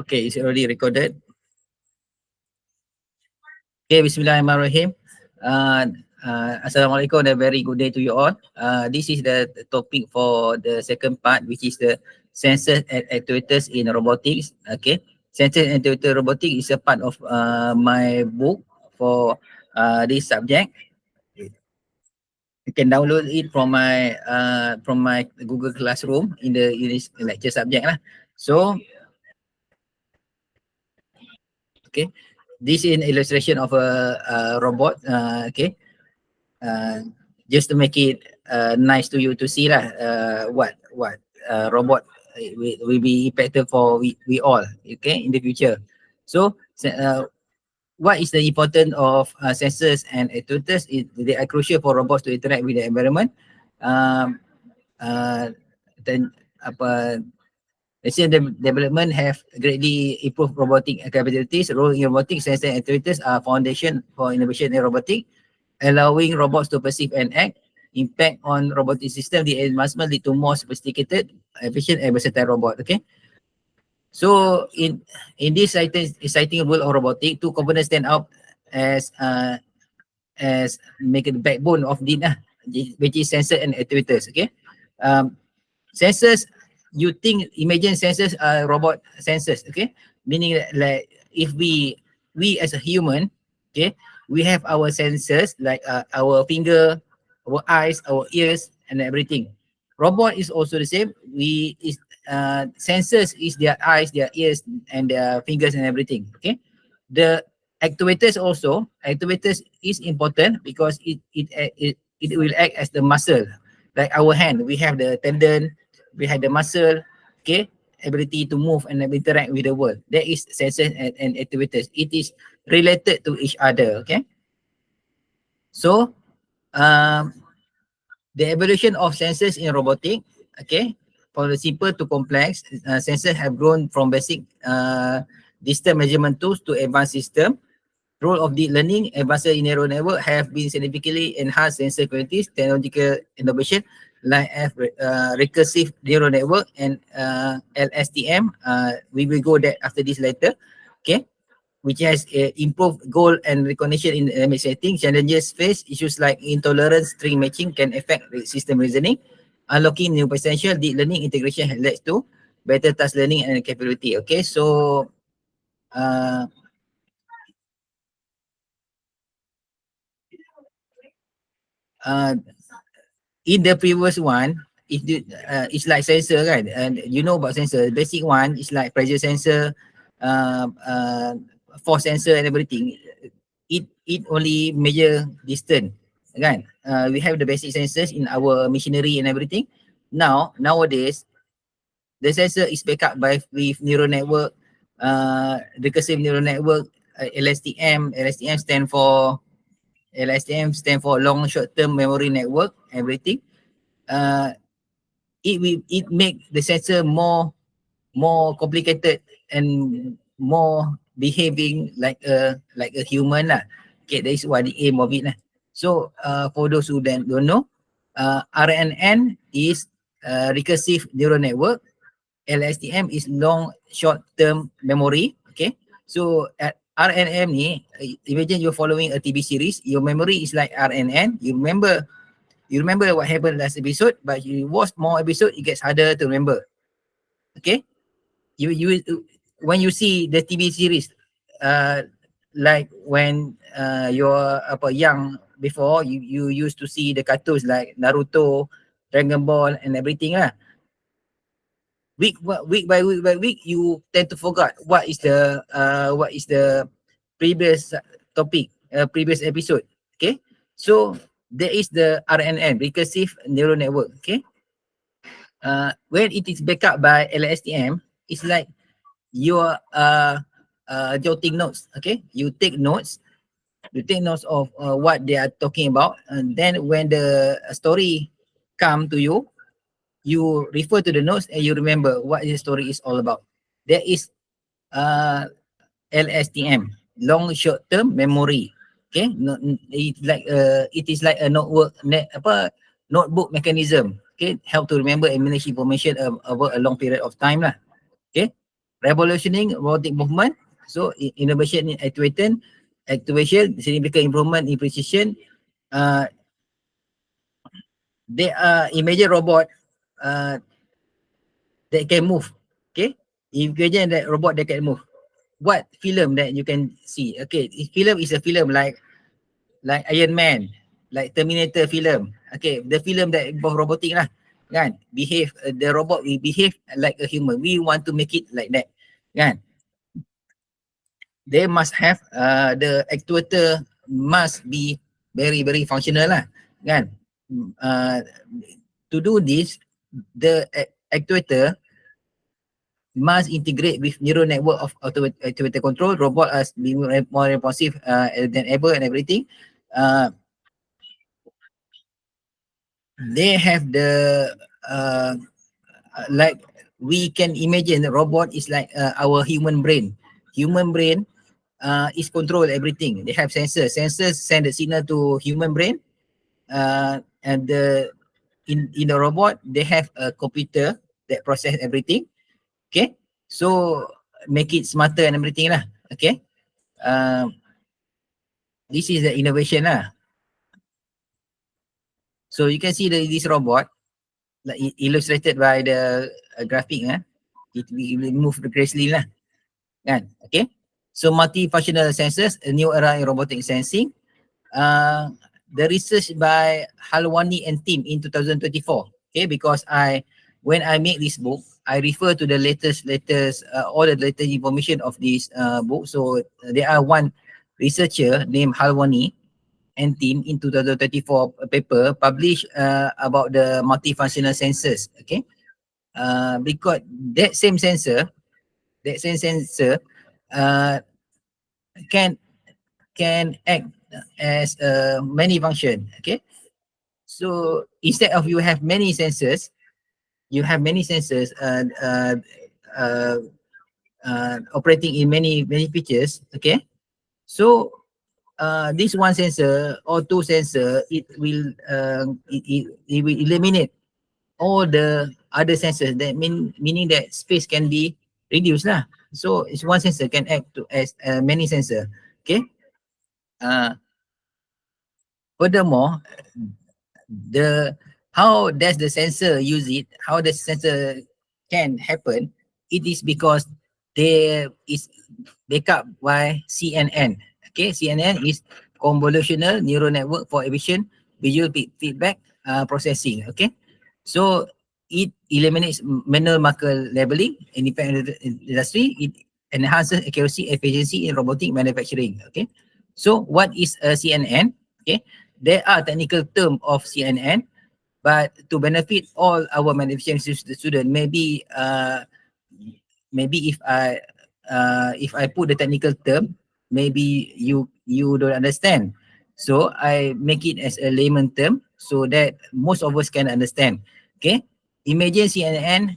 Okay, it's already recorded. Okay, Bismillahirrahmanirrahim. Assalamualaikum and a very good day to you all. This is the topic for the second part, which is the sensors and actuators in robotics. Okay, sensors and actuator robotics is a part of my book for this subject. You can download it from my Google Classroom in this lecture subject lah. So, okay, this is an illustration of a robot. Okay, just to make it nice to you to see lah. What robot will be effective for we all. Okay, in the future. So, what is the importance of sensors and actuators? They are crucial for robots to interact with the environment. Then development have greatly improved robotic capabilities. Role in robotics, sensors and actuators are foundation for innovation in robotics, allowing robots to perceive and act. Impact on robotic system, the advancement lead to more sophisticated, efficient and versatile robot. Okay. So in this exciting world of robotics, two components stand out as make the backbone of the which is sensor and actuators. Okay. Sensors, imagine sensors are robot sensors. Okay, meaning that, like, if we as a human, okay, we have our sensors like our finger, our eyes, our ears and everything. Robot is also the same. Sensors is their eyes, their ears and their fingers and everything. Okay, the actuators is important because it will act as the muscle. Like our hand, we have the tendon, we have the muscle, okay, ability to move and interact with the world. That is sensors and actuators. It is related to each other. Okay, so the evolution of sensors in robotics. Okay, from the simple to complex, sensors have grown from basic distance measurement tools to advanced system. Role of deep learning, advanced neural network have been significantly enhanced sensor qualities, technological innovation like recursive neural network and LSTM. We will go that after this later. Okay, which has improved goal and recognition in dynamic setting. Challenges faced, issues like intolerance, string matching can affect system reasoning. Unlocking new potential, deep learning integration has led to better task learning and capability. Okay, so in the previous one, it's like sensor, right? And you know about sensor. Basic one is like pressure sensor, force sensor and everything. It only measure distance, right? We have the basic sensors in our machinery and everything. Nowadays, the sensor is backed up with neural network, recursive neural network, LSTM. LSTM stand for long short-term memory network, everything. It make the sensor more complicated and more behaving like a human lah. Okay, that is what the aim of it lah. So for those who don't know, RNN is recursive neural network. LSTM is long short-term memory. Okay, so at RNN ni, imagine you're following a TV series. Your memory is like RNN. You remember what happened last episode, but you watch more episode, it gets harder to remember. Okay, you when you see the TV series, like when you're young before, you used to see the cartoons like Naruto, Dragon Ball and everything lah. Week by week, you tend to forget what is the previous topic, previous episode. Okay, so there is the RNN, recursive neural network. Okay, when it is backed up by LSTM, it's like you're jotting notes. Okay, you take notes of what they are talking about, and then when the story come to you, you refer to the notes and you remember what the story is all about. There is LSTM, long short-term memory. Okay, it is like a notebook mechanism. Okay, help to remember and manage information over a long period of time lah. Okay, revolutioning robotic movement. So innovation in actuation, significant improvement in precision. They are imagine robot that can move. Okay, imagine that robot that can move. What film that you can see? Okay, film is a film like Iron Man, like Terminator film. Okay, the film that involve robotic lah, kan? Behave, the robot will behave like a human. We want to make it like that, kan? They must have the actuator must be very very functional lah, kan? To do this, the actuator must integrate with neural network of actuator control. Robot as being more responsive than ever and everything. They have the like we can imagine the robot is like our human brain. Human brain is control everything. They have sensors. Sensors send the signal to human brain, and in the robot they have a computer that process everything. Okay, so make it smarter and everything lah. Okay, this is the innovation lah. So you can see this robot like illustrated by the graphic. It will move gracefully lah, kan? Okay, so multifunctional sensors, a new era in robotic sensing. The research by Halwani and team in 2024. Okay, because when I make this book, I refer to the latest all the latest information of this book. So there are one researcher named Halwani and team in 2024 paper published about the multifunctional sensors. Okay, because that same sensor can act as many function. Okay, so instead of you have many sensors operating in many features. Okay, so this one sensor or two sensor, it will eliminate all the other sensors. That meaning that space can be reduced lah. So it's one sensor can act as many sensor. Okay. Furthermore, how does the sensor use it? How the sensor can happen? It is because there is backup by CNN. Okay, CNN is convolutional neural network for efficient visual feedback processing. Okay, so it eliminates manual marker labeling in the industry. It enhances accuracy, efficiency in robotic manufacturing. Okay, so what is a CNN? Okay, there are technical terms of CNN, but to benefit all our manufacturing students, maybe if I put the technical term, maybe you don't understand. So I make it as a layman term so that most of us can understand. Okay, imagine CNN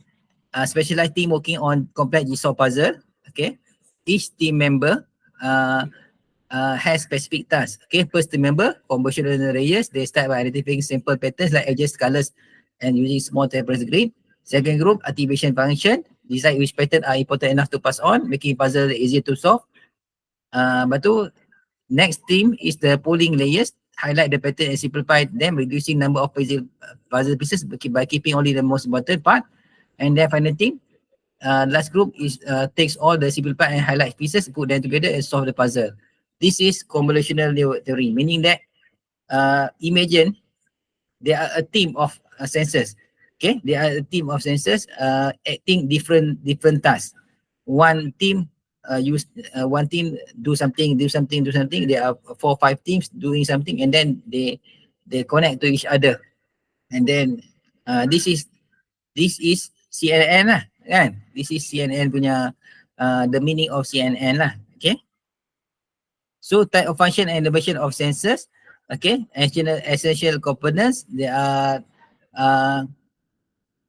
specialized team working on complex jigsaw puzzle. Okay, each team member has specific tasks. Okay, first team member, convolutional layers, they start by identifying simple patterns like edges, colors, and using small temporary grid. Second group, activation function, decide which pattern are important enough to pass on, making puzzle easier to solve. But next team is the pooling layers, highlight the pattern and simplify them, reducing number of puzzle pieces by keeping only the most important part. And then final team, last group is takes all the simplified and highlight pieces, put them together and solve the puzzle. This is convolutional theory, meaning that imagine there are a team of sensors. Okay, there are a team of sensors acting different tasks. One team one team do something. There are 4-5 teams doing something, and then they connect to each other. And then this is CNN lah, kan? This is CNN punya the meaning of CNN lah. Okay. So type of function and innovation of sensors. Okay, essential components. There are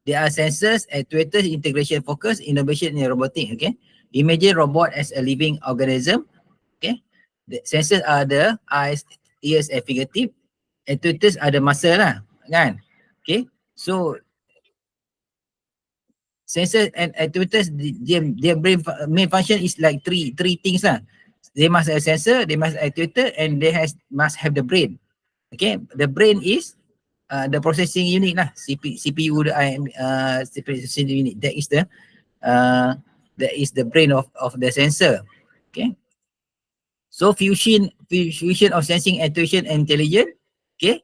sensors, actuators, integration focus, innovation in robotics. Okay, imagine robot as a living organism. Okay, the sensors are the eyes, ears, and fingertip. Actuators are the muscle lah, kan? Okay, so Sensor and actuators, their main function is like three things lah. They must have sensor, they must have actuator, and they must have the brain. Okay, the brain is the processing unit lah, CPU, the processing unit. That is the brain of the sensor. Okay, so fusion of sensing, actuation, and intelligence. Okay,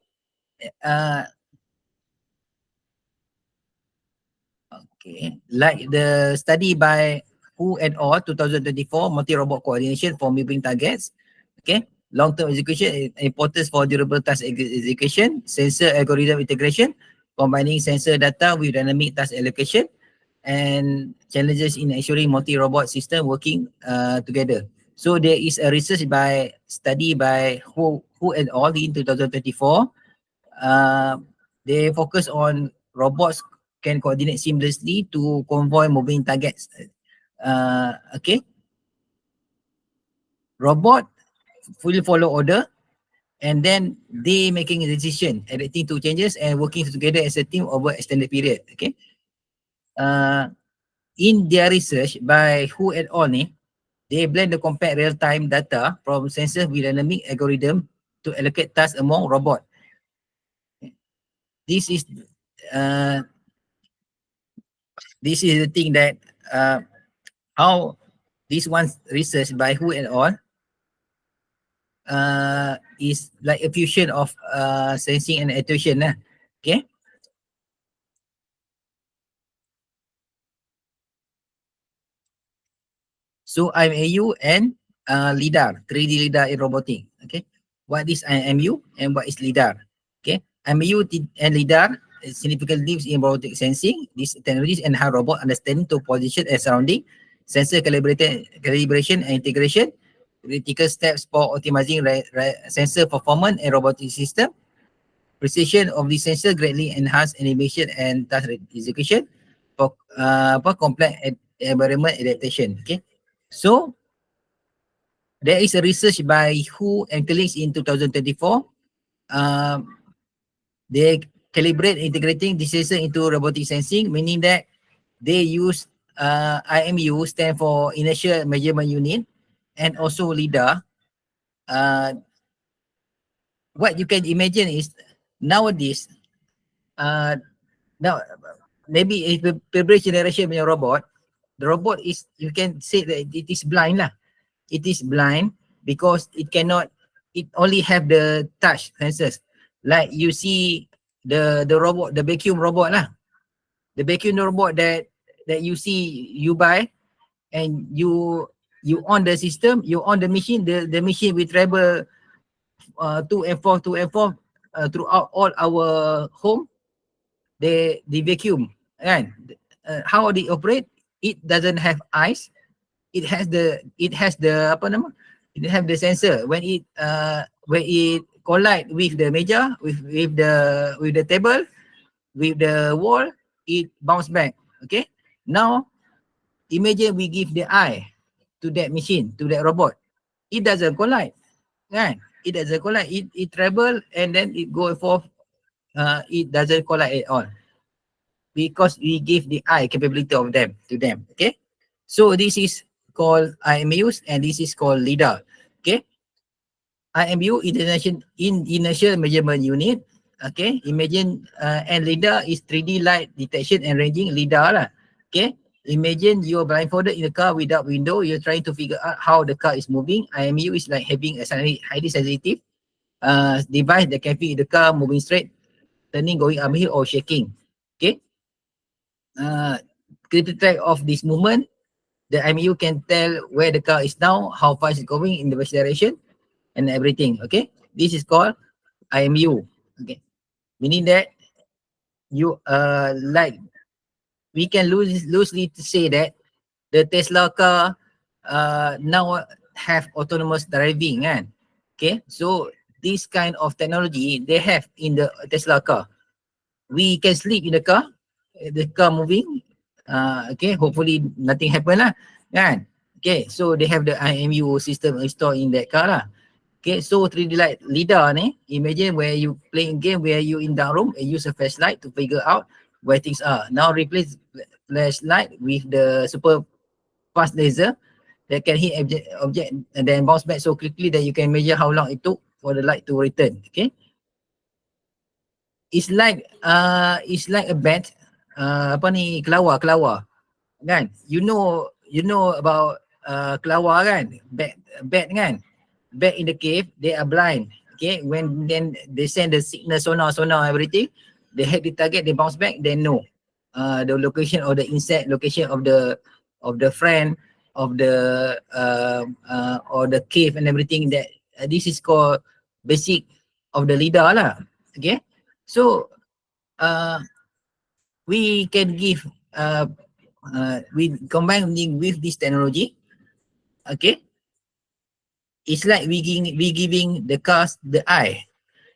okay, like the study by Hu et al. 2024, multi-robot coordination for moving targets. Okay, long-term execution, importance for durable task execution, sensor algorithm integration, combining sensor data with dynamic task allocation, and challenges in ensuring multi-robot system working together. So there is a research study by Hu et al. In 2024. They focus on robots can coordinate seamlessly to convoy moving targets. Okay. Robot fully follow order, and then they making a decision, adapting to changes and working together as a team over extended period. Okay. In their research by Hu et al. They blend the compact real-time data from sensors with dynamic algorithm to allocate tasks among robots. This is the thing that how this one research by Hu et al. Is like a fusion of sensing and actuation. Okay. So IMU and LIDAR, 3D LIDAR in robotics. Okay. What is IMU and what is LIDAR? Okay. IMU and LIDAR significant leaps in robotic sensing. These technologies enhance robot understanding to position and surrounding, sensor calibration and integration, critical steps for optimizing sensor performance and robotic system. Precision of the sensor greatly enhance animation and task execution for complex environment adaptation. Okay. So there is a research by Hu and colleagues in 2024. They calibrate integrating the sensor into robotic sensing, meaning that they use IMU, stand for Inertial Measurement Unit, and also LIDAR. What you can imagine is nowadays, now maybe if the previous generation punya robot, the robot is, you can say that it is blind lah. It is blind because it cannot, it only have the touch sensors. Like you see the robot, the vacuum robot lah. The vacuum robot that you see, you buy, and you on the system, you on the machine, the machine will travel to and fro throughout all our home. The vacuum, kan? How they operate? It doesn't have eyes. It has the apa nama? It have the sensor. When it collide with the meja, with the table, with the wall, it bounce back. Okay. Now imagine we give the eye to that machine, to that robot. It doesn't collide, kan? It doesn't collide. It travel and then it go forth. It doesn't collide at all because we give the eye capability of them to them. Okay. So this is called IMUs and this is called LIDAR. Okay. IMU, Inertial Measurement Unit. Okay. Imagine and LIDAR is 3D light detection and ranging. LIDAR lah. Okay. Imagine you're blindfolded in a car without window. You're trying to figure out how the car is moving. IMU is like having a highly sensitive device that can fit the car moving straight, turning, going uphill, or shaking. Okay. Keep track of this movement. The IMU can tell where the car is now, how fast it's going in the which direction, and everything. Okay. This is called IMU. Okay. Meaning that you like, we can loosely say that the Tesla car now have autonomous driving, kan? Okay, so this kind of technology they have in the Tesla car. We can sleep in the car moving. Okay, hopefully nothing happen lah, kan? Okay, so they have the IMU system installed in that car lah. Okay, so 3D light LIDAR ni, imagine where you playing game, where you in dark room and use a flashlight to figure out where things are. Now replace flashlight with the super fast laser that can hit object and then bounce back so quickly that you can measure how long it took for the light to return. Okay, it's like a bat, apa ni, kelawar kan, you know about kelawar kan, bat kan, bat in the cave, they are blind. Okay, when then they send the signal, sonar everything, they hit the target, they bounce back, they know the location of the insect, location of the friend of the or the cave and everything. That this is called basic of the lidar lah. Okay, so we can give we combining with this technology. Okay, it's like we giving the cars the eye,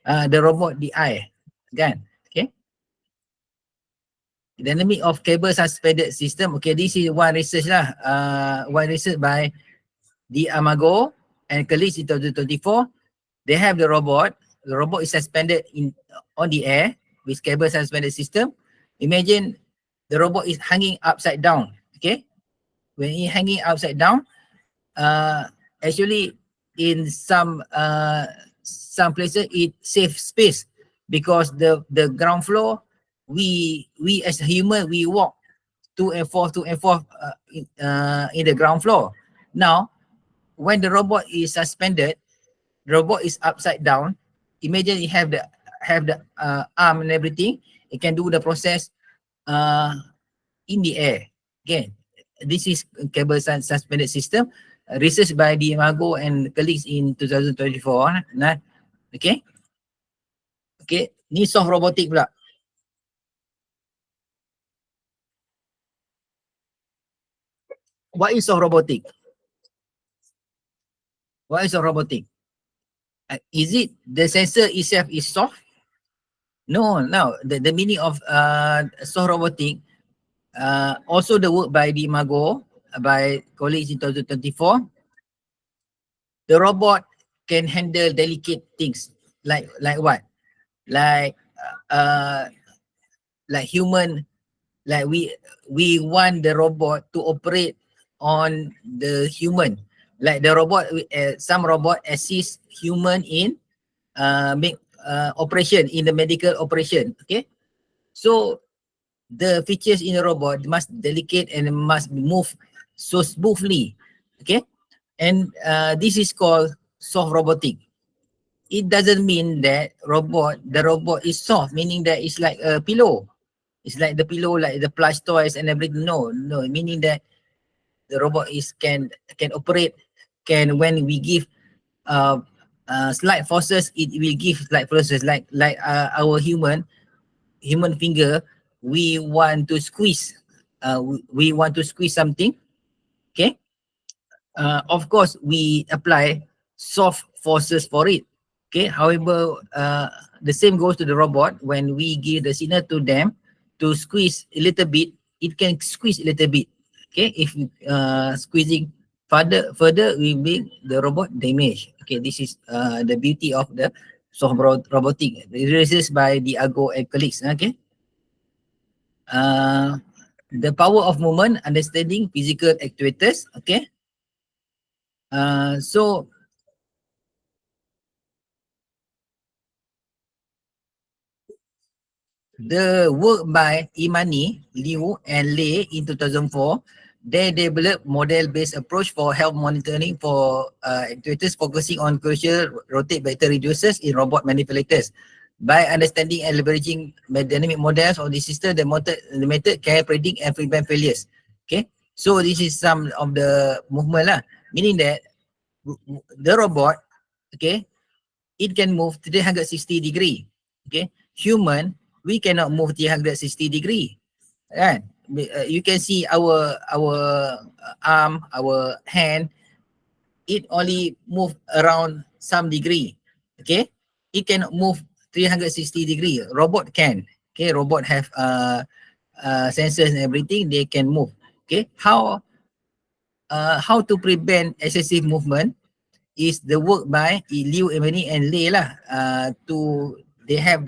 the robot the eye, kan? Okay, dynamic of cable suspended system. Okay, this is one research lah, one research by the Amago and colleagues in 2024. They have the robot is suspended on the air with cable suspended system. Imagine the robot is hanging upside down. Okay, when it hanging upside down, actually in some places it saves space, because the ground floor, we as a human, we walk to and forth in the ground floor. Now when the robot is suspended, the robot is upside down. Imagine you have the arm and everything, it can do the process in the air. Okay, this is cable suspended system, research by the Imago and colleagues in 2024. Nah, okay, ni soft robotic pula. What is soft robotic? What is soft robotic? Is it the sensor itself is soft? No. The meaning of soft robotic, also the work by the Imago, by colleagues in 2024, the robot can handle delicate things like what? Like human, like we want the robot to operate on the human, like the robot, some robot assist human in make operation, in the medical operation. Okay, so the features in the robot must delicate and must move so smoothly. Okay, and this is called soft robotic. It doesn't mean that the robot is soft, meaning that it's like a pillow. It's like the pillow, like the plush toys and everything. No, meaning that the robot can operate, can, when we give slight forces, it will give slight forces, like our human finger. We want to squeeze, we want to squeeze something. Okay, of course we apply soft forces for it. Okay, however, the same goes to the robot. When we give the signal to them to squeeze a little bit, it can squeeze a little bit. Okay, if squeezing further, we make the robot damage. Okay, this is the beauty of the soft robotic, research by the Ago and colleagues. Okay, the power of movement, understanding physical actuators. Okay, so the work by Imani, Liu and Lei in 2004, they developed model-based approach for health monitoring for actuators, focusing on crucial rotate vector reducers in robot manipulators. By understanding and leveraging dynamic models of the system, the method can predict and prevent failures. Okay, so this is some of the movement lah, meaning that the robot, okay, it can move 360 degree. Okay, human, we cannot move 360 degree. Kan? You can see our arm, our hand, it only move around some degree. Okay, it cannot move 360 degree. Robot can. Okay, robot have sensors and everything, they can move. Okay, how to prevent excessive movement is the work by Liu, Emily and Lei lah. They have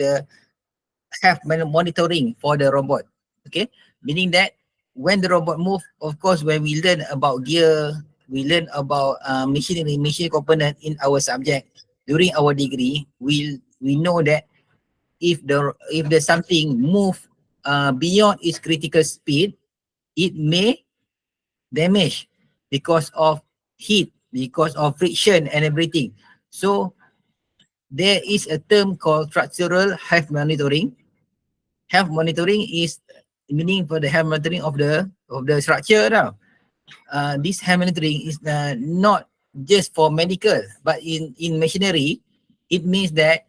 monitoring for the robot. Okay, meaning that when the robot move, of course, when we learn about gear, we learn about machinery, machine component in our subject during our degree, we know that if the something move beyond its critical speed, it may damage because of heat, because of friction and everything. So there is a term called structural health monitoring. Health monitoring is meaning for the health monitoring of the structure now. This health monitoring is not just for medical, but in machinery, it means that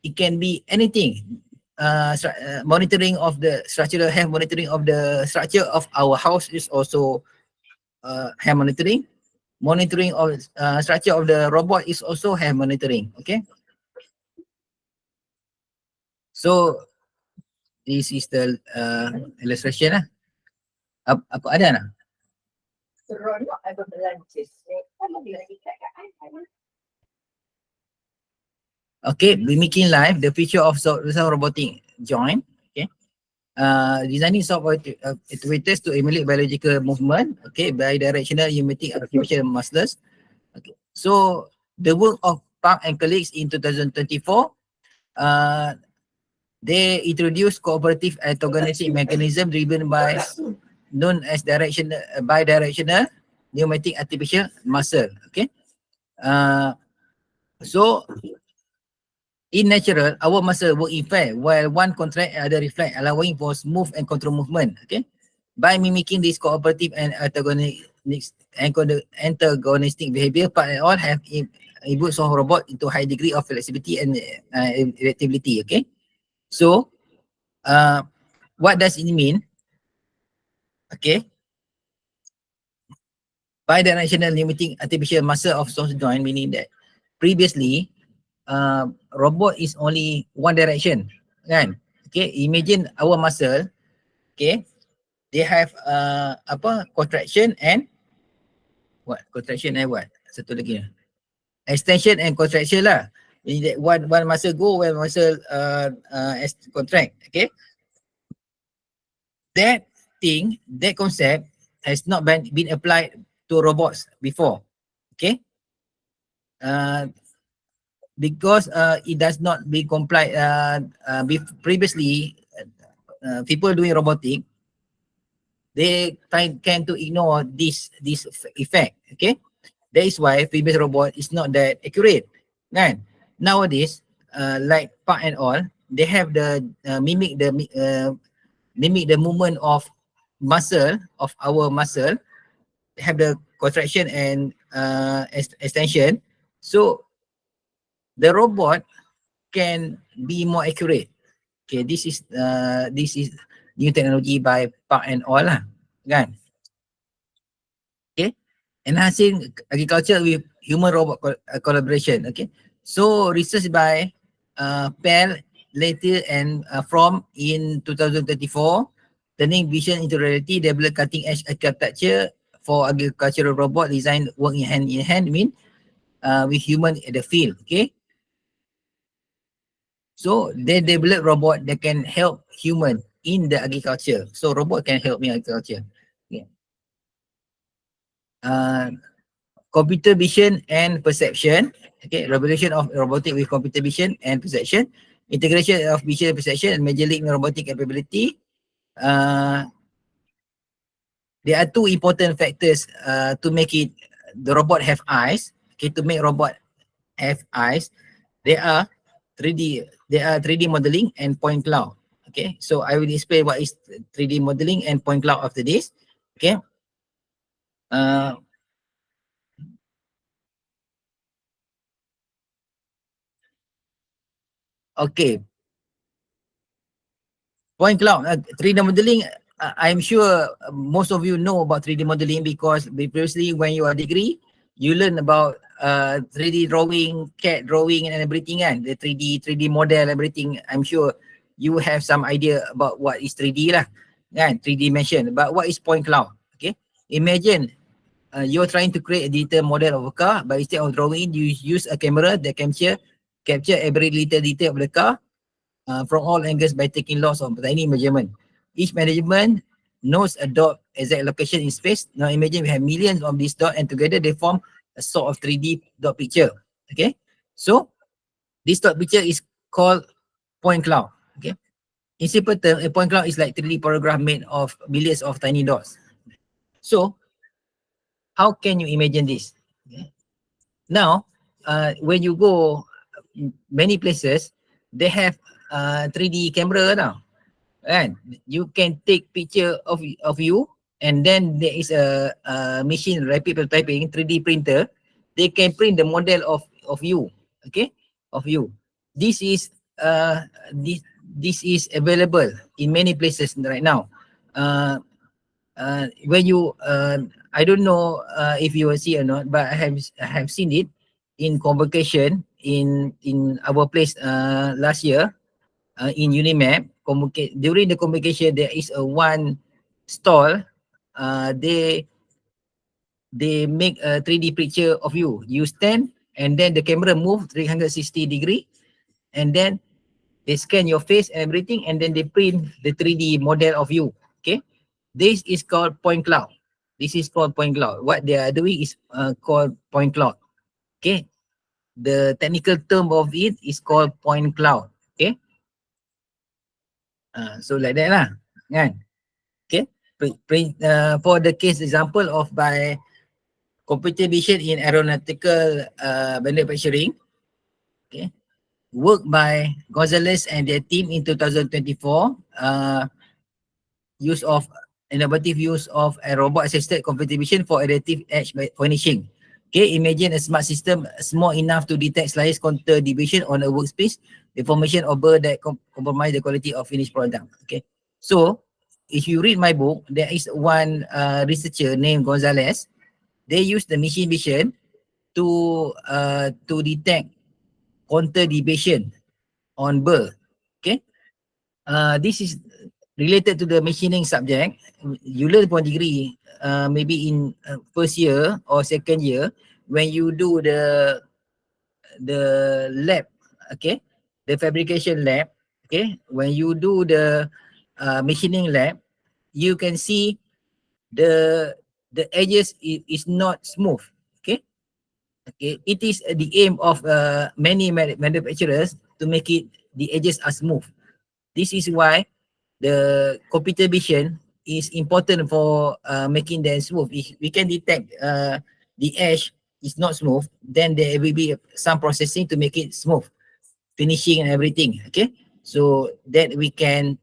it can be anything. Monitoring of the structural health monitoring of the structure of our house is also health monitoring. Monitoring of structure of the robot is also health monitoring. Okay, so this is the illustration lah. Apa ada nak? Seronok aku belanjis. Kalau dia ikat kat I. Okay, we making live the feature of software robotic joint. Okay, designing software actuators to emulate biological movement. Okay, bidirectional pneumatic artificial muscles. Okay, so the work of Park and colleagues in 2024, they introduced cooperative antagonistic mechanism driven by known as bidirectional pneumatic artificial muscle. Okay, so in natural, our muscle work in pair while one contract and other reflect, allowing for smooth and control movement. Okay, by mimicking this cooperative and antagonistic behavior, Park and all have evolved soft robot into high degree of flexibility and adaptability. Okay, so what does it mean? Okay, bidirectional limiting artificial muscle of soft joint, meaning that previously robot is only one direction, kan? Okay, imagine our muscle, okay, they have contraction and what? Contraction and what? Satu lagi. Extension and contraction lah. Meaning that one muscle go, one muscle contract. Okay. That thing, that concept has not been applied to robots before. Okay. Because it does not be complied previously, people doing robotic, they tend to ignore this effect. Okay, that is why previous robot is not that accurate, kan? Nowadays, like Park and all, they have the mimic the movement of muscle of our muscle, have the contraction and extension, so the robot can be more accurate. Okay, this is new technology by Park and all lah, kan? Okay, enhancing agriculture with human robot collaboration. Okay, so research by Pell, later and from in 2024, turning vision into reality, develop cutting edge architecture for agricultural robot design work in hand mean with human at the field. Okay, so they develop robot that can help human in the agriculture. So robot can help in agriculture. Okay. Computer vision and perception. Okay, revolution of robotic with computer vision and perception. Integration of vision and perception and major league robotic capability. There are two important factors to make it the robot have eyes. Okay, to make robot have eyes, there are 3D modeling and point cloud. Okay, so I will explain what is 3D modeling and point cloud after this. Okay. Okay. Point cloud, 3D modeling, I'm sure most of you know about 3D modeling because previously when you are degree, you learn about 3D drawing, CAD drawing and everything, and the 3D model, everything. I'm sure you have some idea about what is 3D lah, kan? 3 dimension. But what is point cloud? Okay, imagine you're trying to create a digital model of a car, but instead of drawing, you use a camera that capture every little detail of the car from all angles by taking lots of tiny measurement. Each measurement nodes adopt exact location in space. Now imagine we have millions of these dots and together they form a sort of 3D dot picture. Okay, so this dot picture is called point cloud. Okay, in simple term, a point cloud is like 3D paragraph made of billions of tiny dots. So how can you imagine this? Okay. Now, when you go many places, they have 3D camera now. Kan? You can take picture of you, and then there is a machine rapid prototyping 3D printer. They can print the model of you. Okay, of you. This is this is available in many places right now. When you I don't know if you will see or not, but I have seen it in convocation in our place last year in Unimap. During the convocation, there is a one stall. They make a 3D picture of you. You stand, and then the camera move 360 degree, and then they scan your face and everything, and then they print the 3D model of you. Okay, this is called point cloud. This is called point cloud. What they are doing is called point cloud. Okay, the technical term of it is called point cloud. Okay, so like that lah, kan? Okay, for the case example of by computer vision in aeronautical manufacturing, okay, work by Gonzalez and their team in 2024, use of innovative use of a robot assisted computer vision for adaptive edge furnishing. Okay, imagine a smart system small enough to detect slice counter deviation on a workspace, the formation of burr that compromise the quality of finished product. Okay, so if you read my book, there is one researcher named Gonzalez. They use the machine vision to detect counter deviation on burr. Okay, this is related to the machining subject. You learn for degree, maybe in first year or second year, when you do the lab, okay, the fabrication lab, okay, when you do the machining lab, you can see the edges is not smooth. Okay, okay, it is the aim of many manufacturers to make it the edges are smooth. This is why the computer vision is important for making them smooth. If we can detect the edge is not smooth, then there will be some processing to make it smooth, finishing and everything. Okay, so that we can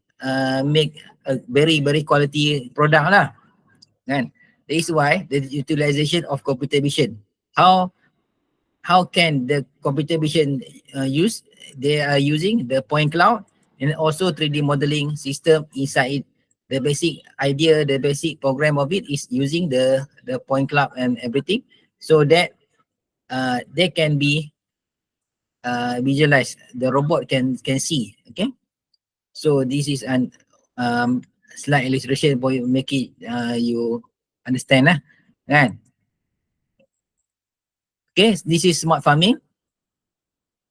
make a very quality product lah. Kan? That is why the utilization of computer vision. How can the computer vision use? They are using the point cloud and also 3D modeling system inside it. The basic idea, the basic program of it is using the point cloud and everything, so that they can be visualized. The robot can see. Okay, so this is an slide illustration for you, make it you understand lah, kan? Okay, this is smart farming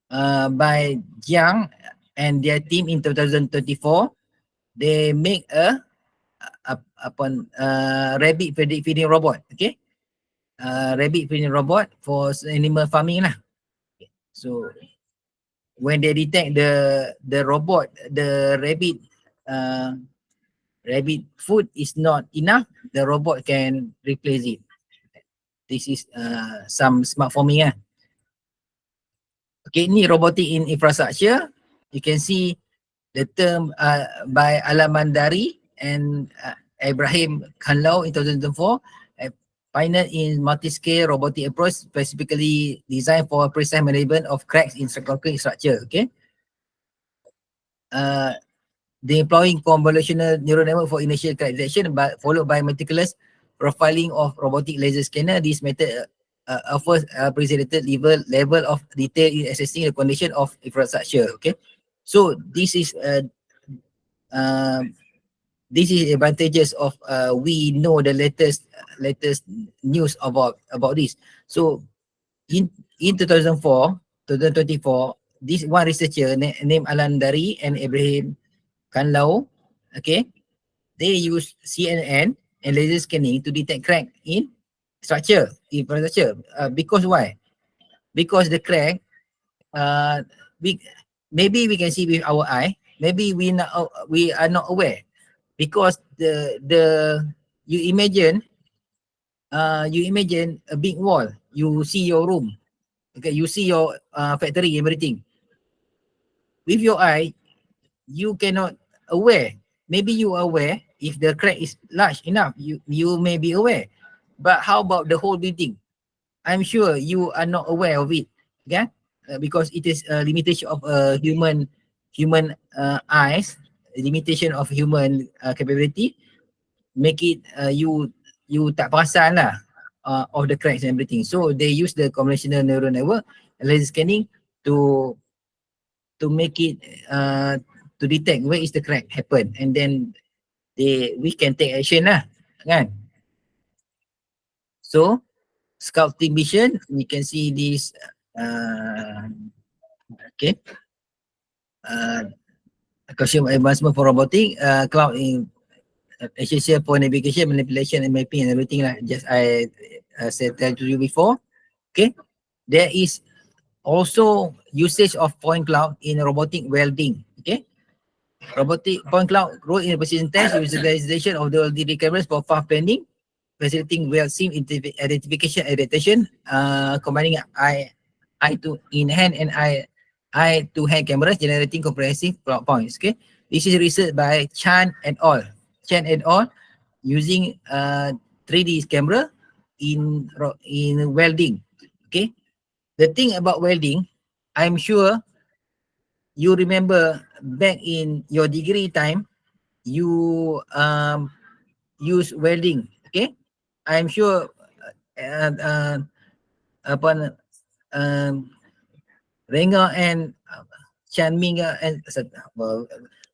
by Jiang and their team in 2024. They make a rabbit feeding robot. Okay, rabbit feeding robot for animal farming lah. Okay. So when they detect the robot, the rabbit food is not enough, the robot can replace it. This is some smart farming lah. Okay, ni robotic in infrastructure. You can see the term by Alamandari and Ibrahim Kanlau in 2004, pioneer in multi-scale robotic approach specifically designed for precise management of cracks in concrete structure. Okay, the employing convolutional neural network for initial crack detection, but followed by meticulous profiling of robotic laser scanner. This method offers a appreciated level of detail in assessing the condition of infrastructure. Okay, so this is advantages of we know the latest news about this. So in 2024, this one researcher named Alan Dari and Ibrahim Kanlau, okay, they use CNN and laser scanning to detect crack in infrastructure. Because why? Because the crack, we maybe we can see with our eye, maybe we are not aware, because you imagine a big wall, you see your room, okay, you see your factory, everything. With your eye, you cannot aware. Maybe you are aware if the crack is large enough, you may be aware. But how about the whole building? I'm sure you are not aware of it, okay? Because it is a limitation of human eyes, limitation of human capability, make it you tak perasan lah of the cracks and everything. So they use the conventional neural network laser scanning to make it to detect where is the crack happen, and then we can take action lah, kan? So scouting vision, we can see this okay, consumer advancement for robotic, cloud in essential for navigation, manipulation and mapping and everything lah. Just I said that to you before. Okay, there is also usage of point cloud in robotic welding. Okay, robotic point cloud role in precision test, utilization of the DD cameras for path planning, facilitating weld seam identification and detection, combining eye to in hand and eye to hand cameras, generating comprehensive plot points. Okay, this is research by Chan et al. Using 3D camera in welding. Okay, the thing about welding, I'm sure you remember back in your degree time, you use welding. Okay, I'm sure upon Renga and Chanminga and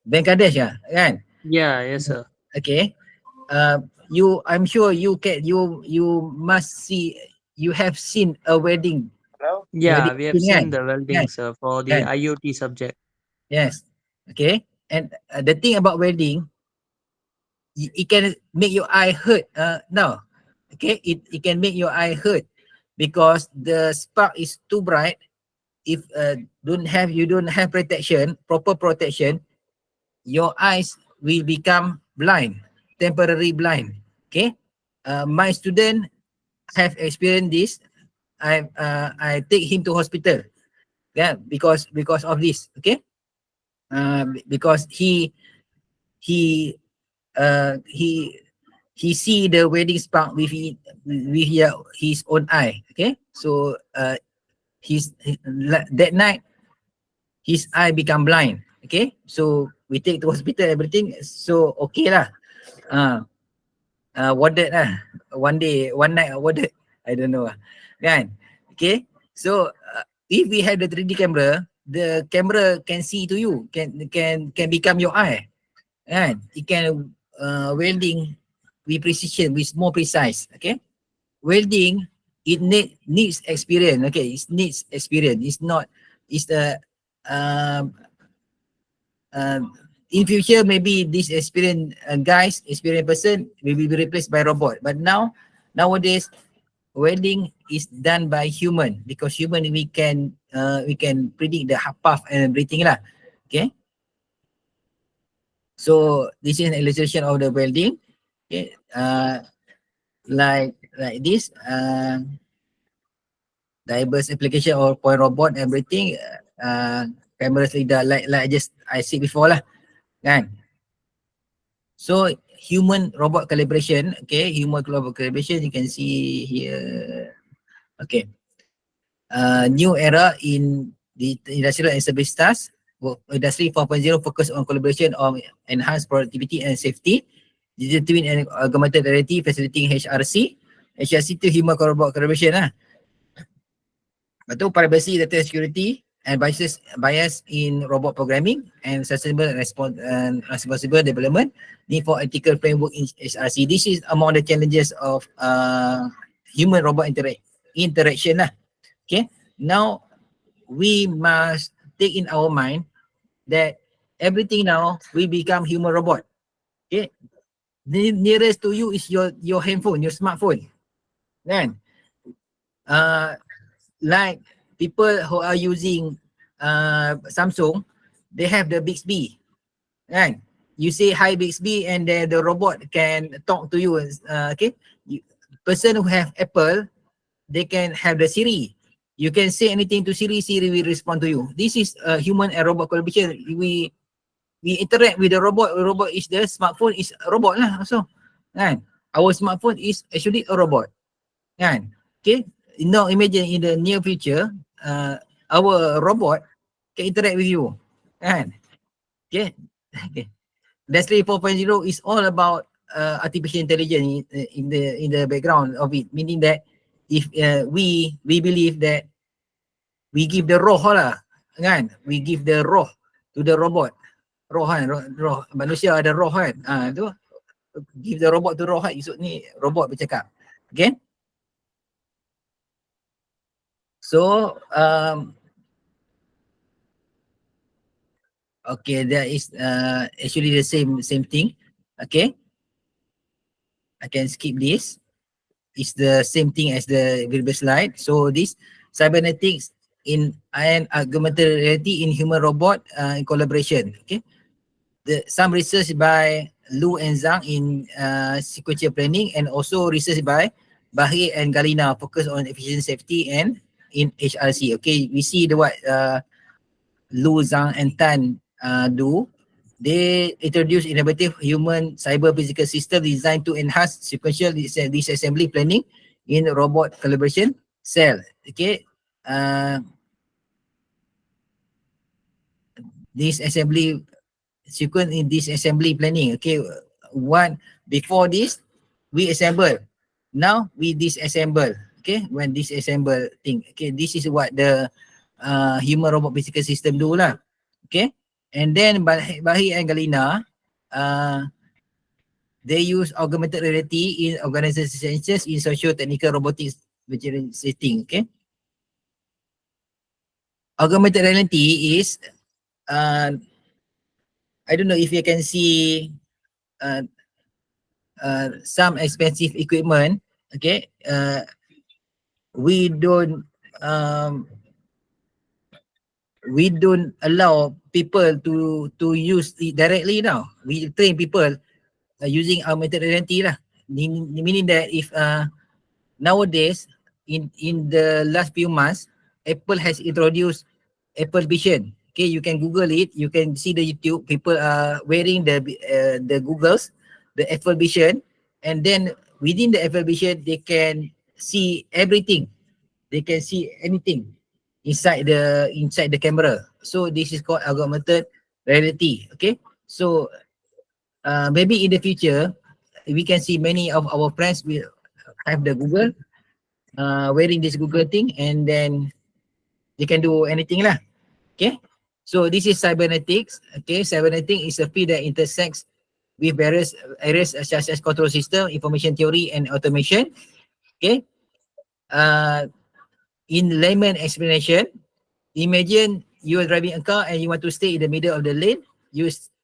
Bangladesh kan? Yeah, yes, sir. Okay. I'm sure you must see, you have seen a wedding. Yeah, Wedding we have thing, seen kan? the welding, sir, for the Kan? IoT subject. Yes. Okay. And the thing about welding, it can make your eye hurt. Now, okay, it can make your eye hurt because the spark is too bright. If you don't have proper protection, your eyes will become blind, temporary blind. Okay. My student have experienced this. I take him to hospital. Yeah, because of this. Okay. Because he see the wedding spark with his own eye. Okay. So that night his eye become blind. Okay. So we take to hospital, everything. So okay lah. Warded lah. One night warded. I don't know lah. Kan? Okay. So if we have the 3D camera, the camera can see to you, can become your eye. Kan? It can welding with precision, with more precise. Okay. Welding, it needs experience. Okay. It needs experience. It's the in future, maybe this experienced person will be replaced by robot. But nowadays, welding is done by human, because human we can predict the path and everything lah. Okay. So this is an illustration of the welding. Okay. Like this. Diverse application or point robot, everything. Cameras lidar, like I said before lah. Kan? So human robot collaboration, okay, human robot collaboration, you can see here. Okay. New era in the industrial and service tasks. Industry 4.0 focus on collaboration on enhanced productivity and safety. Digital twin and augmented reality facilitating HRC. HRC to human robot collaboration lah. Lepas tu privacy, data security and bias in robot programming and sustainable and responsible development, need for ethical framework in HRC. This is among the challenges of human robot interaction lah. Okay. Now we must take in our mind that everything now will become human robot. Okay. The nearest to you is your handphone, your smartphone. Kan? Like people who are using Samsung, they have the Bixby. Kan? You say hi Bixby and then the robot can talk to you. Okay. Person who have Apple, they can have the Siri. You can say anything to Siri, Siri will respond to you. This is human and robot collaboration. We interact with the robot is the smartphone is a robot lah also. Kan? Our smartphone is actually a robot. Kan? Okay. Now imagine in the near future, our robot can interact with you. Kan? Okay. Okay. Industry 4.0 is all about artificial intelligence in the background of it, meaning that if we believe that we give the roh lah, kan? We give the roh to the robot. Roh kan, roh manusia ada roh kan. Tu give the robot to roh kan. Esok ni robot bercakap. Okay? So okay, that is actually the same thing. Okay, I can skip this. It's the same thing as the previous slide. So this cybernetics in and augmented reality in human robot in collaboration. Okay, some research by Lu and Zhang in sequential planning, and also research by Bahir and Galina focus on efficient safety and in HRC. Okay, we see the what Lu, Zhang and Tan do. They introduce innovative human cyber physical system designed to enhance sequential disassembly planning in robot collaboration cell. Okay, this assembly sequence in this assembly planning. Okay, one before this we assemble, now we disassemble. Okay, when disassemble thing. Okay, this is what the human robot physical system do lah. Okay, and then Bahir and Galina, they use augmented reality in organizational sciences in socio-technical robotics setting. Okay, augmented reality is I don't know if you can see some expensive equipment. Okay, we don't allow people to use it directly now. We train people using augmented reality lah. Meaning that if nowadays in the last few months, Apple has introduced Apple Vision. Okay, you can Google it. You can see the YouTube. People are wearing the Googles, the Apple Vision, and then within the Apple Vision, they can see everything. They can see anything inside the camera. So this is called augmented reality. Okay, so maybe in the future, we can see many of our friends will have the Google, wearing this Google thing, and then they can do anything lah. Okay, so this is cybernetics. Okay, cybernetics is a field that intersects with various areas such as control system, information theory, and automation. Okay, in layman explanation, imagine you are driving a car and you want to stay in the middle of the lane.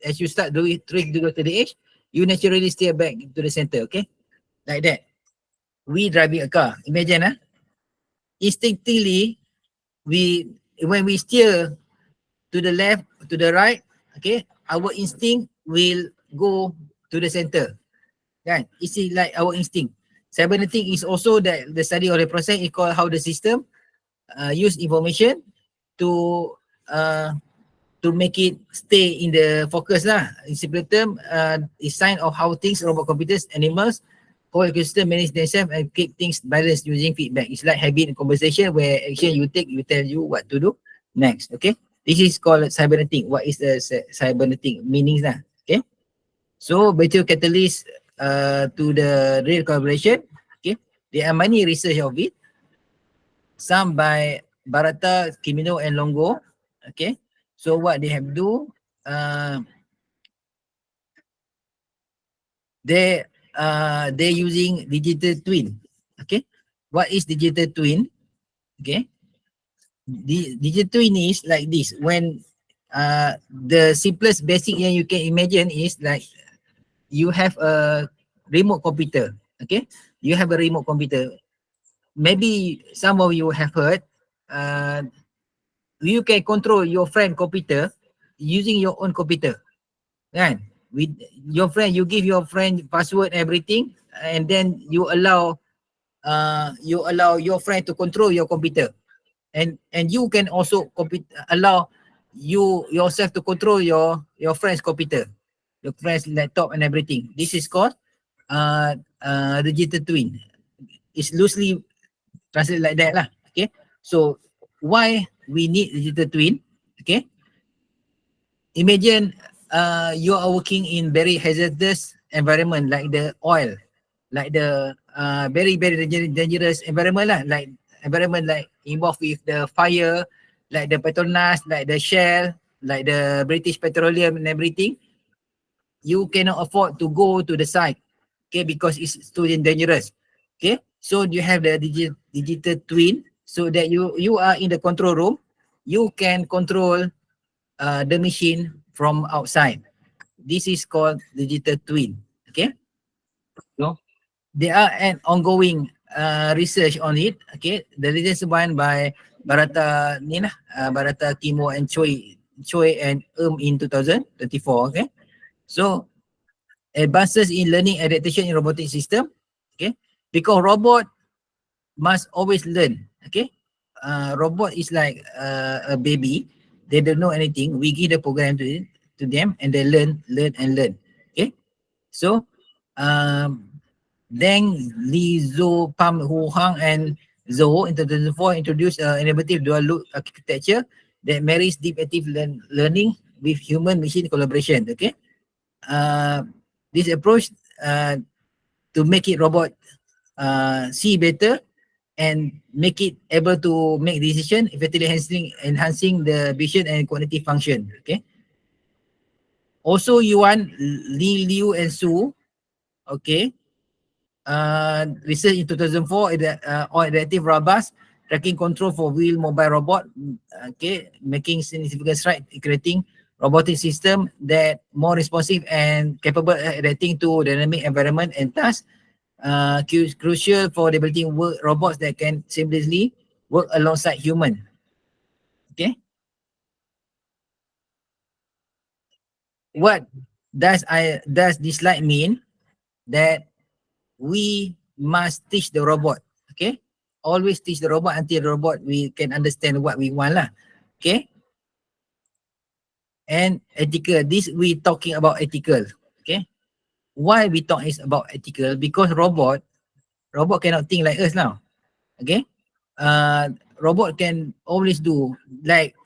As you start to go to the edge, you naturally steer back to the center. Okay, like that. We driving a car. Imagine, instinctively, when we steer to the left, to the right, okay, our instinct will go to the center. Kan? It's like our instinct. Cybernetics is also that the study of the process is called how the system use information to make it stay in the focus lah. In simple term, it's sign of how things, robot, computers, animals, whole ecosystem manage themselves and keep things balanced using feedback. It's like having a conversation where action you take, you tell you what to do next. Okay, this is called cybernetics. What is the cybernetics meanings lah? Okay, so virtual catalyst to the real collaboration. Okay, there are many research of it. Some by Barata, Kimino, and Longo. Okay, so what they have do, they're using digital twin. Okay, what is digital twin? Okay, the digital twin is like this. When the simplest basic yang you can imagine is like you have a remote computer. Okay, you have a remote computer. Maybe some of you have heard, you can control your friend computer using your own computer, kan? With your friend, you give your friend password, everything, and then you allow your friend to control your computer, and you can also allow you yourself to control your friend's computer, your friend's laptop and everything. This is called digital twin. It's loosely translated like that lah. Okay, so why we need digital twin? Okay, imagine you are working in very hazardous environment like the oil, like the very dangerous environment lah, like environment like involved with the fire, like the Petronas, like the Shell, like the British Petroleum and everything. You cannot afford to go to the site, okay, because it's too dangerous. Okay, so you have the digital twin, so that you are in the control room, you can control the machine from outside. This is called digital twin. Okay, so there are an ongoing research on it. Okay, the latest one by Barata Barata Kimo and Choi and in 2024. Okay, so advances in learning adaptation in robotic system. Okay, because robot must always learn. Okay, robot is like a baby. They don't know anything. We give the program to them, and they learn. Okay, so Deng, Li, Zhou, Pam, Hu Hang, and Zhou in 2004 introduced innovative dual loop architecture that marries deep active learning with human-machine collaboration. Okay, this approach to make it robot see better and make it able to make decision, effectively enhancing the vision and cognitive function. Okay. Also, Yuan, Li, Liu, and Su, okay, research in 2004 on adaptive robust tracking control for wheel mobile robot, okay, making significant strides in creating robotic system that more responsive and capable of adapting to dynamic environment and tasks, crucial for developing robots that can seamlessly work alongside human. Okay. What does this slide mean? That we must teach the robot. Okay, always teach the robot until the robot we can understand what we want lah. Okay, and ethical, this we talking about ethical. Okay, why we talk is about ethical? Because robot cannot think like us now. Okay, robot can always do like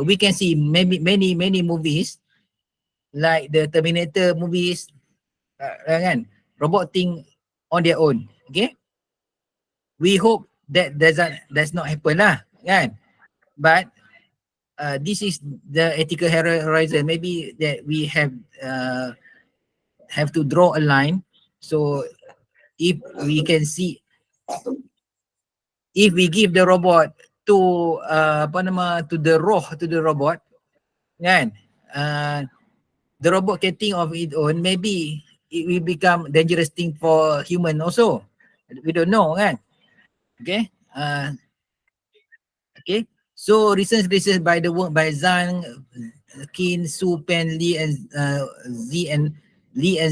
we can see maybe many movies like the Terminator movies, kan, robot think on their own. Okay, we hope that does not happen lah, kan. But this is the ethical horizon. Maybe that we have to draw a line. So if we can see, if we give the robot to to the robot, kan, the robot can think of its own. Maybe it will become dangerous thing for human also. We don't know, kan. Okay. Okay. So recent research by the work by Zhang, Qin, Su, Pen, Li, and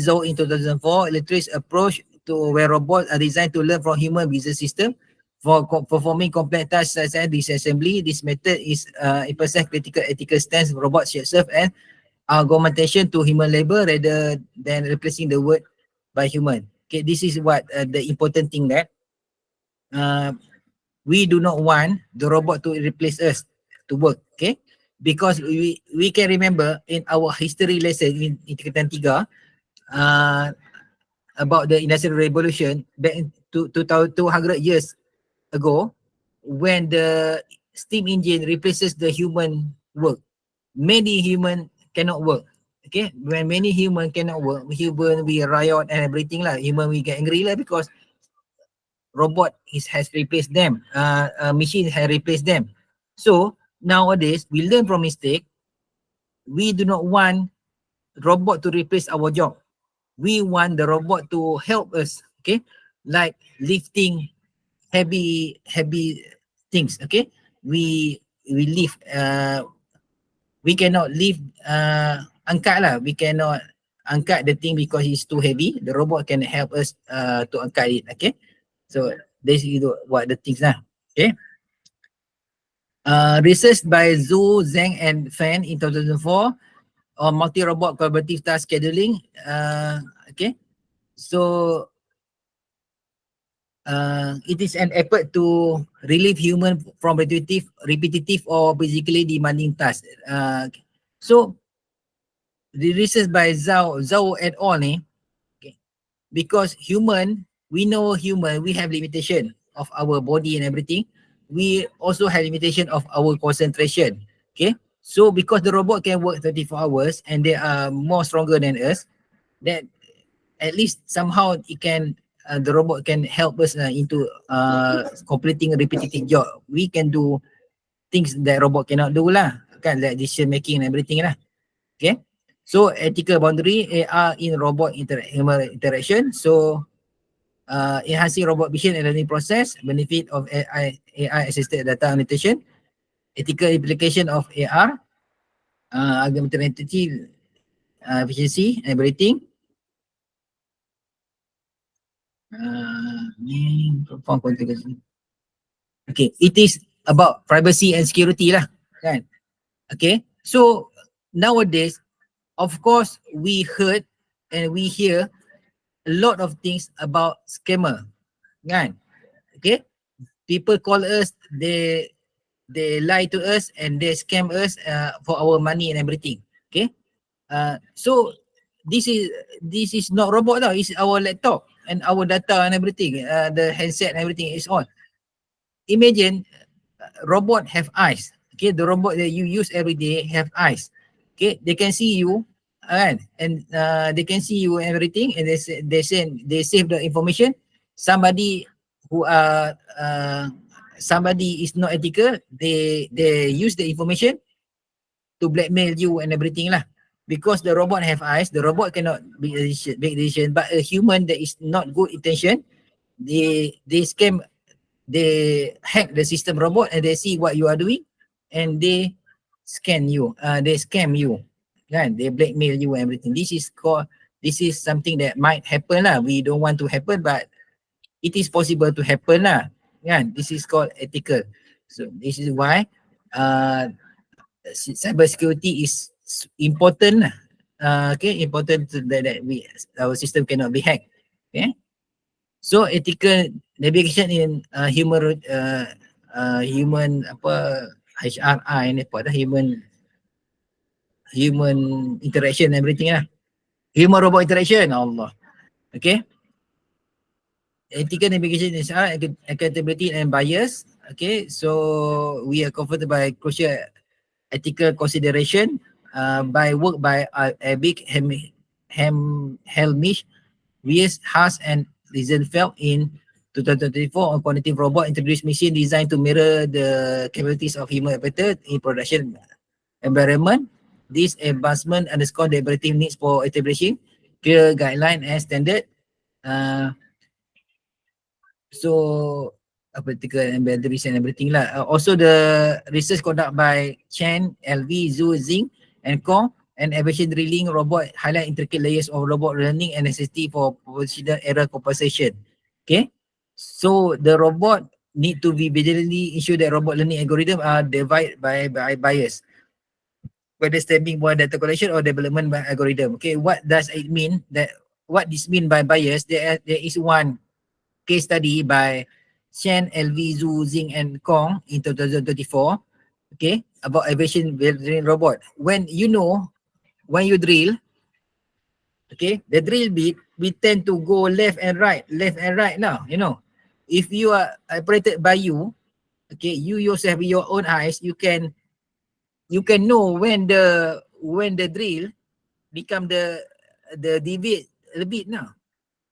Zhou in 2004 illustrates approach to where robots are designed to learn from human visual system for performing complex tasks such as disassembly. This method is emphasizes critical ethical stance. Robots should serve as augmentation to human labor rather than replacing the work by human. Okay, this is what the important thing that we do not want the robot to replace us to work. Okay, because we can remember in our history lesson in tingkatan 3 about the industrial revolution back in 200 years ago, when the steam engine replaces the human work, many human cannot work. Okay, when many human cannot work, human we riot and everything lah. Human we get angry lah because robot has replaced them. Machine has replaced them. So nowadays we learn from mistake. We do not want robot to replace our job. we want the robot to help us, okay, like lifting heavy things, okay. We lift, we cannot lift, angkat lah, we cannot angkat the thing because it's too heavy. The robot can help us to angkat it, okay. So this is what the things lah, okay. Research by Zhu, Zhang and Fan in 2004 on multi-robot collaborative task scheduling. Okay, so it is an effort to relieve human from repetitive or physically demanding tasks. So the research by Zhao et al. Okay, because we know human, we have limitation of our body and everything. We also have limitation of our concentration. Okay, so because the robot can work 24 hours and they are more stronger than us, that at least somehow it can, the robot can help us into completing a repetitive job. We can do things that robot cannot do lah, kan, like decision making and everything lah. Okay, so ethical boundary AR in robot human interaction. So enhancing robot vision and learning process, benefit of AI assisted data annotation, ethical implication of AR, argumentative efficiency and rating. Okay, it is about privacy and security lah, kan. Okay, so nowadays, of course, we heard and we hear a lot of things about scammer, kan. Okay, people call us, they lie to us and they scam us for our money and everything. Okay, so this is not robot now, it's our laptop and our data and everything, the handset and everything is on. Imagine robot have eyes. Okay, the robot that you use every day have eyes. Okay, they can see you, and they can see you and everything, and they save the information. Somebody who somebody is not ethical, they use the information to blackmail you and everything lah. Because the robot have eyes, the robot cannot make decision, but a human that is not good intention, they scam, they hack the system robot and they see what you are doing and they scam you, kan, they blackmail you and everything. This is something that might happen lah. We don't want to happen, but it is possible to happen lah, kan. This is called ethical. So this is why cyber security is important lah. Okay, important that our system cannot be hacked. Okay, so ethical navigation in human HRI ni apa dah, human interaction and everything lah, human robot interaction, Allah. Okay, ethical navigation is accountability and bias. Okay, so we are confronted by crucial ethical consideration by work by Abik Helmish, Wies, Haas and Riesenfeld in 2024 on cognitive robot introduced machine designed to mirror the capabilities of human operator in production environment. This advancement underscore the operative needs for establishing clear guideline and standard. So practical and boundaries and everything lah. Also the research conducted by Chen, LV, Zhu, Xing and Kong and aviation drilling robot highlight intricate layers of robot learning and necessity for positional error compensation. Okay, so the robot need to be vigilantly ensure that robot learning algorithm are divided by bias, whether stemming by data collection or development by algorithm. Okay, what does it mean? That what this mean by bias? There is one case study by Chen, LV, Zhu, Xing and Kong in 2024. Okay, about aviation drilling robot. When you drill, okay, the drill bit, we tend to go left and right now, you know. If you are operated by you, okay, you yourself with your own eyes, you can know when the drill become the deviate a bit now,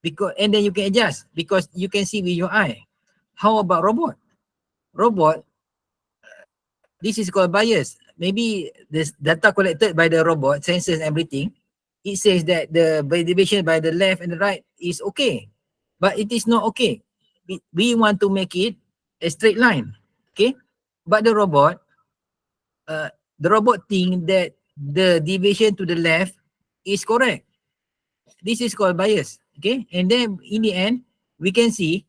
because and then you can adjust because you can see with your eye. How about robot? This is called bias. Maybe this data collected by the robot, sensors and everything, it says that the deviation by the left and the right is okay, but it is not okay. We want to make it a straight line, okay? But the robot think that the deviation to the left is correct. This is called bias, okay? And then in the end, we can see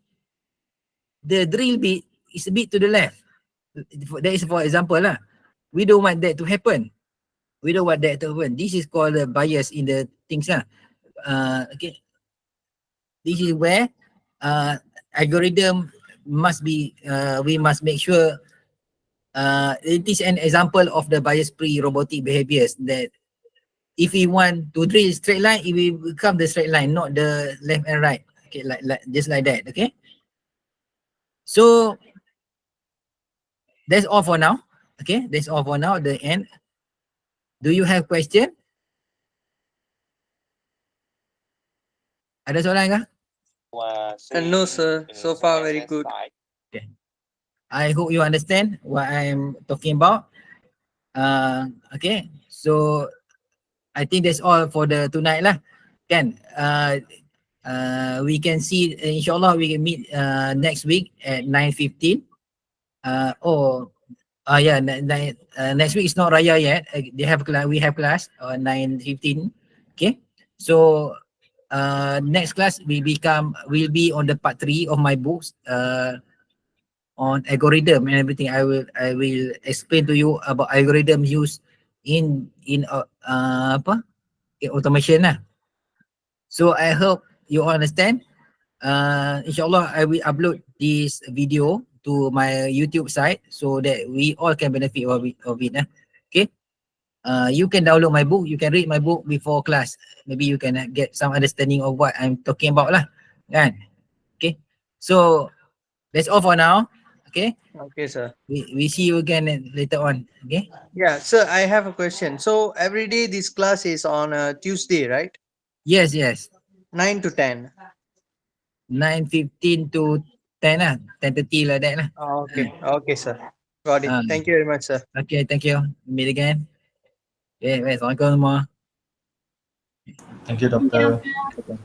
the drill bit is a bit to the left. That is for example lah. We don't want that to happen. We don't want that to happen. This is called a bias in the things lah. Okay. This is where algorithm must be, we must make sure it is an example of the bias-free robotic behaviors, that if we want to drill straight line, it will become the straight line, not the left and right. Okay, like just like that. Okay. So that's all for now. Okay, that's all for now. The end. Do you have question? Ada soalan kah? No, sir. So far, very good. Okay. I hope you understand what I'm talking about. Okay. So I think that's all for the tonight lah. Kan? We can see, inshallah we can meet next week at 9:15. Next week is not Raya yet. We have class on 9:15. Okay. So next class will be on the part 3 of my books on algorithm and everything. I will explain to you about algorithm used in automation lah. So I hope you all understand. Inshallah I will upload this video to my YouTube site so that we all can benefit of it. Okay. You can download my book. You can read my book before class. Maybe you can get some understanding of what I'm talking about lah. Kan? Okay. So that's all for now. Okay. Okay, sir. We see you again later on. Okay. Yeah, sir, I have a question. So every day this class is on Tuesday, right? Yes. 9 to 10. 9:15 to 10 lah. 10:30 like that lah. Okay. Okay, sir. Got it. Thank you very much, sir. Okay, thank you. Meet again. Okay, Assalamualaikum semua. Thank you, Doctor. Okay.